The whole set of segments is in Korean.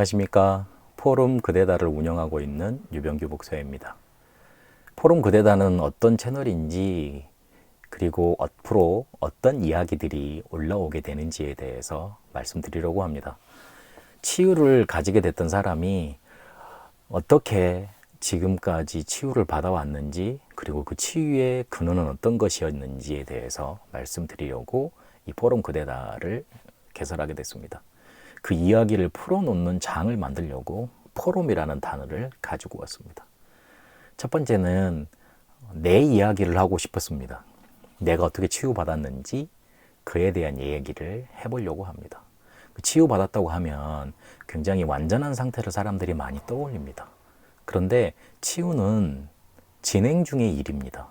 안녕하십니까. 포럼 그대다를 운영하고 있는 유병규 목사입니다. 포럼 그대다는 어떤 채널인지, 그리고 앞으로 어떤 이야기들이 올라오게 되는지에 대해서 말씀드리려고 합니다. 치유를 가지게 됐던 사람이 어떻게 지금까지 치유를 받아왔는지, 그리고 그 치유의 근원은 어떤 것이었는지에 대해서 말씀드리려고 이 포럼 그대다를 개설하게 됐습니다. 그 이야기를 풀어놓는 장을 만들려고 포럼이라는 단어를 가지고 왔습니다. 첫 번째는 내 이야기를 하고 싶었습니다. 내가 어떻게 치유받았는지 그에 대한 얘기를 해보려고 합니다. 치유받았다고 하면 굉장히 완전한 상태를 사람들이 많이 떠올립니다. 그런데 치유는 진행 중의 일입니다.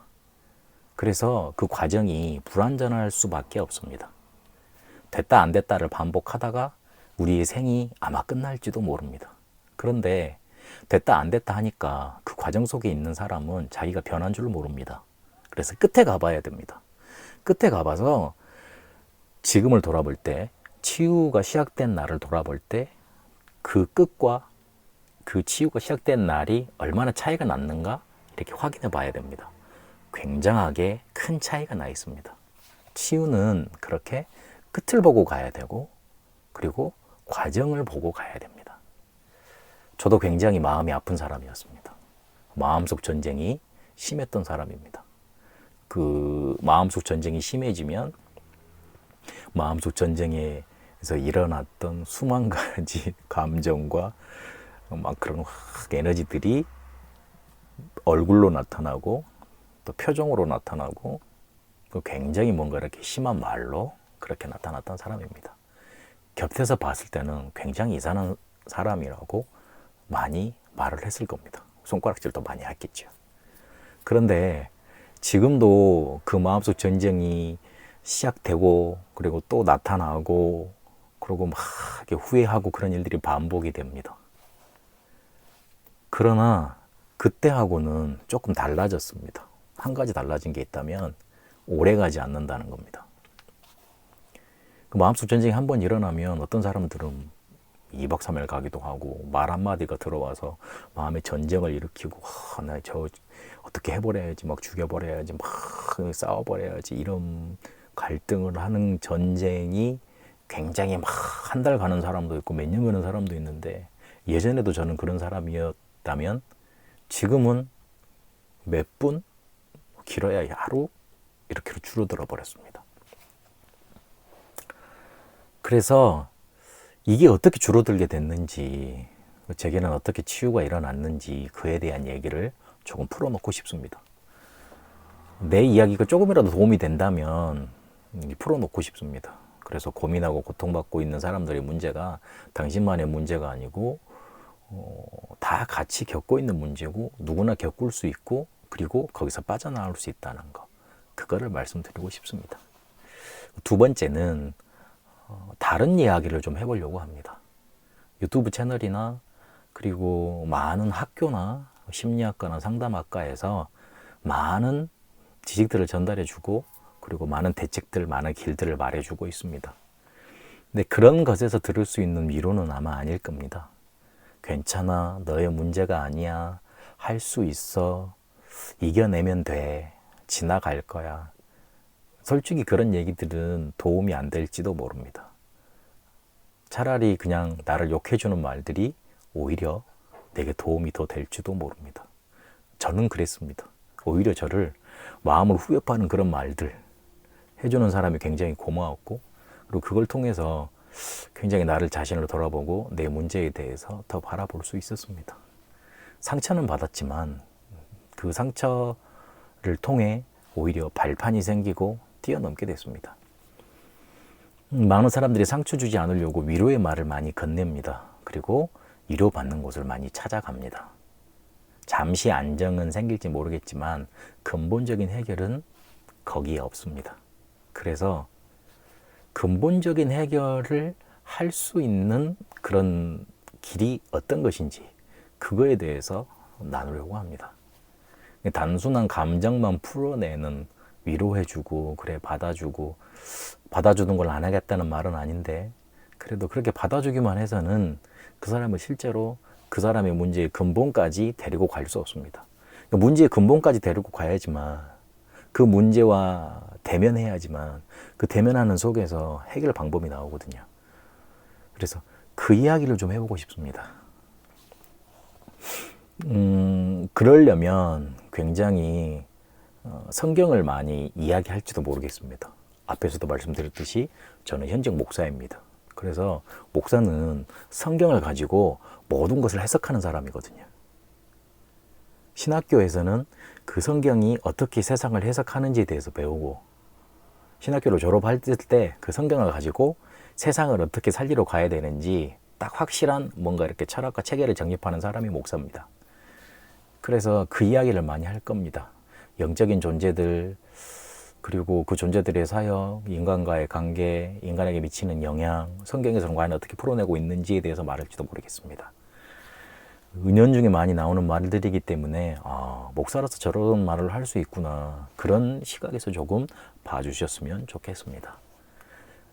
그래서 그 과정이 불완전할 수밖에 없습니다. 됐다 안 됐다를 반복하다가 우리의 생이 아마 끝날지도 모릅니다. 그런데 됐다 안 됐다 하니까 그 과정 속에 있는 사람은 자기가 변한 줄 모릅니다. 그래서 끝에 가봐야 됩니다. 끝에 가봐서 지금을 돌아볼 때, 치유가 시작된 날을 돌아볼 때 그 끝과 그 치유가 시작된 날이 얼마나 차이가 났는가 이렇게 확인해 봐야 됩니다. 굉장하게 큰 차이가 나 있습니다. 치유는 그렇게 끝을 보고 가야 되고, 그리고 과정을 보고 가야 됩니다. 저도 굉장히 마음이 아픈 사람이었습니다. 마음속 전쟁이 심했던 사람입니다. 그 마음속 전쟁이 심해지면 마음속 전쟁에서 일어났던 수만 가지 감정과 막 그런 에너지들이 얼굴로 나타나고 또 표정으로 나타나고 또 굉장히 뭔가 이렇게 심한 말로 그렇게 나타났던 사람입니다. 곁에서 봤을 때는 굉장히 이상한 사람이라고 많이 말을 했을 겁니다. 손가락질도 많이 했겠죠. 그런데 지금도 그 마음속 전쟁이 시작되고, 그리고 또 나타나고, 그리고 막 후회하고 그런 일들이 반복이 됩니다. 그러나 그때하고는 조금 달라졌습니다. 한 가지 달라진 게 있다면 오래 가지 않는다는 겁니다. 그 마음속 전쟁이 한번 일어나면 어떤 사람들은 2박 3일 가기도 하고, 말 한마디가 들어와서 마음의 전쟁을 일으키고, 나 저 어떻게 해버려야지, 막 죽여버려야지, 막 싸워버려야지, 이런 갈등을 하는 전쟁이 굉장히 막 한 달 가는 사람도 있고 몇 년 가는 사람도 있는데, 예전에도 저는 그런 사람이었다면 지금은 몇 분, 길어야 하루 이렇게 줄어들어 버렸습니다. 그래서 이게 어떻게 줄어들게 됐는지, 제게는 어떻게 치유가 일어났는지 그에 대한 얘기를 조금 풀어놓고 싶습니다. 내 이야기가 조금이라도 도움이 된다면 풀어놓고 싶습니다. 그래서 고민하고 고통받고 있는 사람들의 문제가 당신만의 문제가 아니고 다 같이 겪고 있는 문제고, 누구나 겪을 수 있고, 그리고 거기서 빠져나올 수 있다는 거, 그거를 말씀드리고 싶습니다. 두 번째는 다른 이야기를 좀 해보려고 합니다. 유튜브 채널이나 그리고 많은 학교나 심리학과나 상담학과에서 많은 지식들을 전달해주고, 그리고 많은 대책들, 많은 길들을 말해주고 있습니다. 근데 그런 것에서 들을 수 있는 위로는 아마 아닐 겁니다. 괜찮아, 너의 문제가 아니야, 할 수 있어, 이겨내면 돼, 지나갈 거야. 솔직히 그런 얘기들은 도움이 안 될지도 모릅니다. 차라리 그냥 나를 욕해주는 말들이 오히려 내게 도움이 더 될지도 모릅니다. 저는 그랬습니다. 오히려 저를 마음을 후벼파는 그런 말들 해주는 사람이 굉장히 고마웠고, 그리고 그걸 통해서 굉장히 나를 자신을 돌아보고 내 문제에 대해서 더 바라볼 수 있었습니다. 상처는 받았지만 그 상처를 통해 오히려 발판이 생기고 뛰어넘게 됐습니다. 많은 사람들이 상처 주지 않으려고 위로의 말을 많이 건넵니다. 그리고 위로받는 곳을 많이 찾아갑니다. 잠시 안정은 생길지 모르겠지만 근본적인 해결은 거기에 없습니다. 그래서 근본적인 해결을 할 수 있는 그런 길이 어떤 것인지, 그거에 대해서 나누려고 합니다. 단순한 감정만 풀어내는, 위로해주고 그래 받아주고, 받아주는 걸 안 하겠다는 말은 아닌데, 그래도 그렇게 받아주기만 해서는 그 사람을 실제로 그 사람의 문제의 근본까지 데리고 갈 수 없습니다. 문제의 근본까지 데리고 가야지만 그 문제와 대면해야지만 그 대면하는 속에서 해결 방법이 나오거든요. 그래서 그 이야기를 좀 해보고 싶습니다. 그러려면 굉장히 성경을 많이 이야기할지도 모르겠습니다. 앞에서도 말씀드렸듯이 저는 현직 목사입니다. 그래서 목사는 성경을 가지고 모든 것을 해석하는 사람이거든요. 신학교에서는 그 성경이 어떻게 세상을 해석하는지에 대해서 배우고, 신학교를 졸업할 때 그 성경을 가지고 세상을 어떻게 살리러 가야 되는지 딱 확실한 뭔가 이렇게 철학과 체계를 정립하는 사람이 목사입니다. 그래서 그 이야기를 많이 할 겁니다. 영적인 존재들, 그리고 그 존재들의 사역, 인간과의 관계, 인간에게 미치는 영향, 성경에서는 과연 어떻게 풀어내고 있는지에 대해서 말할지도 모르겠습니다. 은연중에 많이 나오는 말들이기 때문에 목사로서 저런 말을 할 수 있구나, 그런 시각에서 조금 봐주셨으면 좋겠습니다.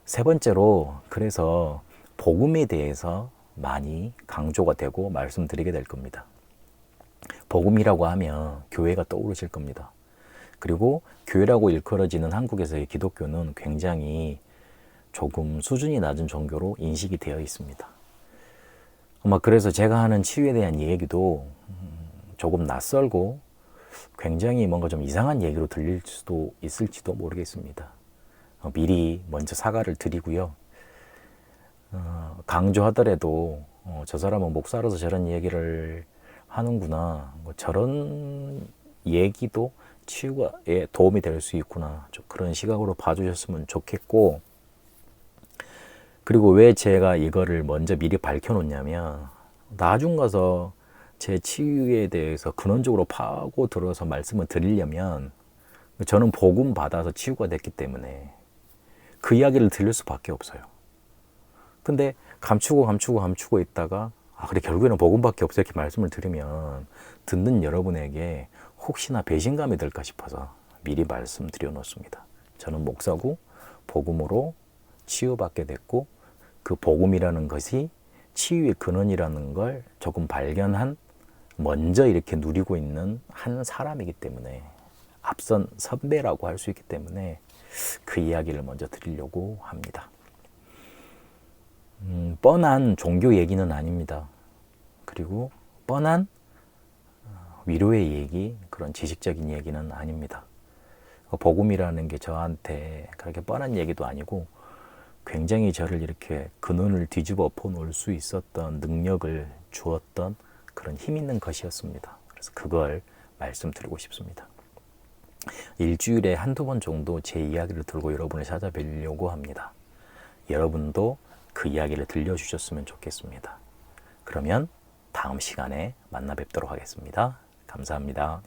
세 번째로, 그래서 복음에 대해서 많이 강조가 되고 말씀드리게 될 겁니다. 복음이라고 하면 교회가 떠오르실 겁니다. 그리고 교회라고 일컬어지는 한국에서의 기독교는 굉장히 조금 수준이 낮은 종교로 인식이 되어 있습니다. 아마 그래서 제가 하는 치유에 대한 얘기도 조금 낯설고 굉장히 뭔가 좀 이상한 얘기로 들릴 수도 있을지도 모르겠습니다. 미리 먼저 사과를 드리고요. 강조하더라도 저 사람은 목사로서 저런 얘기를 하는구나, 저런 얘기도 치유에 도움이 될 수 있구나, 좀 그런 시각으로 봐주셨으면 좋겠고, 그리고 왜 제가 이거를 먼저 미리 밝혀놓냐면, 나중 가서 제 치유에 대해서 근원적으로 파고 들어서 말씀을 드리려면 저는 복음 받아서 치유가 됐기 때문에 그 이야기를 들릴 수밖에 없어요. 근데 감추고 있다가 그래, 결국에는 복음밖에 없어, 이렇게 말씀을 드리면 듣는 여러분에게 혹시나 배신감이 들까 싶어서 미리 말씀드려 놓습니다. 저는 목사고 복음으로 치유받게 됐고, 그 복음이라는 것이 치유의 근원이라는 걸 조금 발견한, 먼저 이렇게 누리고 있는 한 사람이기 때문에, 앞선 선배라고 할 수 있기 때문에 그 이야기를 먼저 드리려고 합니다. 뻔한 종교 얘기는 아닙니다. 그리고 뻔한 위로의 얘기, 그런 지식적인 얘기는 아닙니다. 복음이라는 게 저한테 그렇게 뻔한 얘기도 아니고 굉장히 저를 이렇게 근원을 뒤집어 놓을 수 있었던 능력을 주었던 그런 힘 있는 것이었습니다. 그래서 그걸 말씀드리고 싶습니다. 일주일에 한두 번 정도 제 이야기를 들고 여러분을 찾아뵈려고 합니다. 여러분도 그 이야기를 들려주셨으면 좋겠습니다. 그러면 다음 시간에 만나 뵙도록 하겠습니다. 감사합니다.